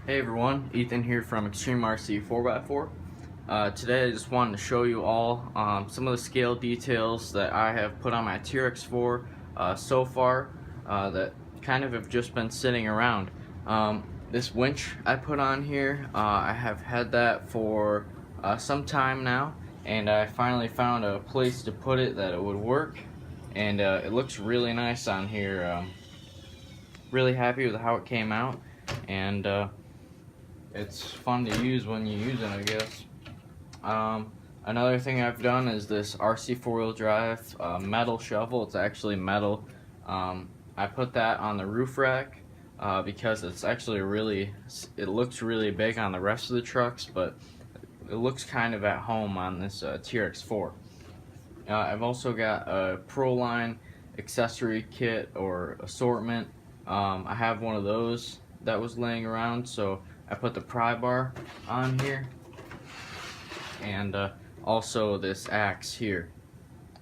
Hey everyone, Ethan here from Extreme RC 4x4. Today I just wanted to show you all some of the scale details that I have put on my TRX-4 so far that kind of have just been sitting around. This winch I put on here, I have had that for some time now, and I finally found a place to put it that it would work, and it looks really nice on here. Really happy with how it came out, and it's fun to use when you use it, I guess. Another thing I've done is this RC four-wheel drive metal shovel. It's actually metal. I put that on the roof rack because it's actually it looks really big on the rest of the trucks, but it looks kind of at home on this TRX-4. I've also got a Proline accessory kit or assortment. I have one of those that was laying around, so I put the pry bar on here, and also this axe here,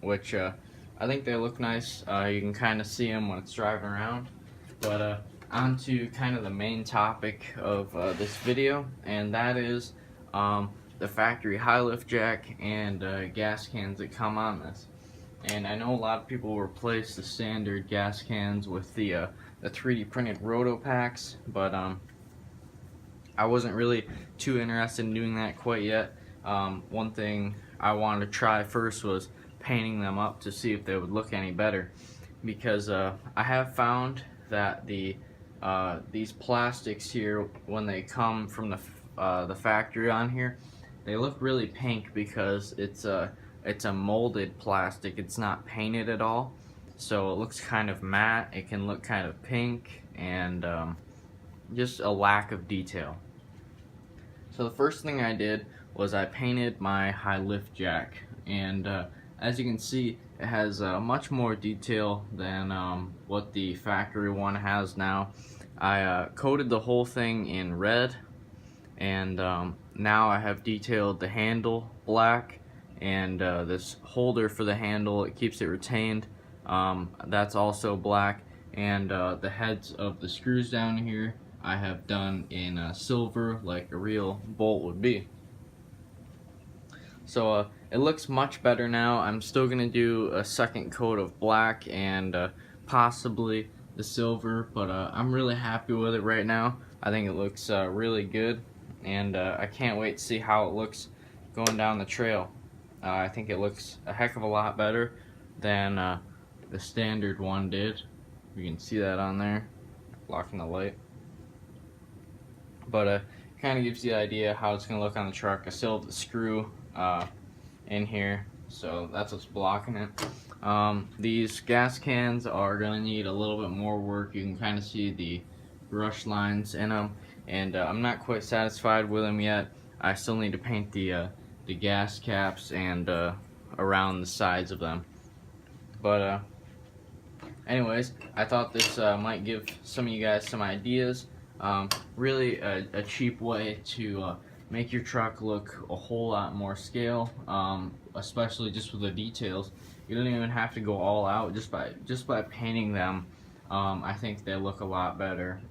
which I think they look nice. You can kind of see them when it's driving around. But on to kind of the main topic of this video, and that is the factory high lift jack and gas cans that come on this. And I know a lot of people replace the standard gas cans with the 3D printed roto packs, but I wasn't really too interested in doing that quite yet. One thing I wanted to try first was painting them up to see if they would look any better, because I have found that these plastics here, when they come from the factory on here, they look really pink because it's a molded plastic. It's not painted at all, so it looks kind of matte. It can look kind of pink, and just a lack of detail. So the first thing I did was I painted my high lift jack, and as you can see, it has much more detail than what the factory one has now. I coated the whole thing in red, and now I have detailed the handle black, and this holder for the handle, it keeps it retained, that's also black, and the heads of the screws down here I have done in silver, like a real bolt would be. So it looks much better now. I'm still gonna do a second coat of black and possibly the silver, but I'm really happy with it right now. I think it looks really good, and I can't wait to see how it looks going down the trail. I think it looks a heck of a lot better than the standard one did. You can see that on there, blocking the light. But kind of gives you the idea how it's going to look on the truck. I still have the screw in here, so that's what's blocking it. These gas cans are going to need a little bit more work. You can kind of see the brush lines in them, and I'm not quite satisfied with them yet. I still need to paint the gas caps and around the sides of them. But anyways, I thought this might give some of you guys some ideas. Really a cheap way to make your truck look a whole lot more scale, especially just with the details. You don't even have to go all out. Just by painting them, I think they look a lot better.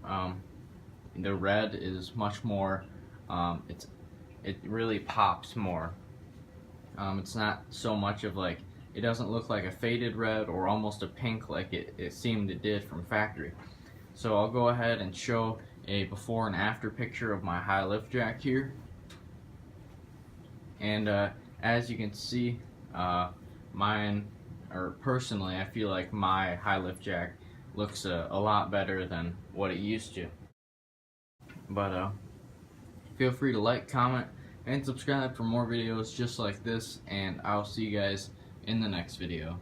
The red is much more, it really pops more. It's not so much of like, it doesn't look like a faded red or almost a pink like it seemed it did from factory. So I'll go ahead and show a before and after picture of my high lift jack here. And as you can see, personally, I feel like my high lift jack looks a lot better than what it used to. But feel free to like, comment, and subscribe for more videos just like this, and I'll see you guys in the next video.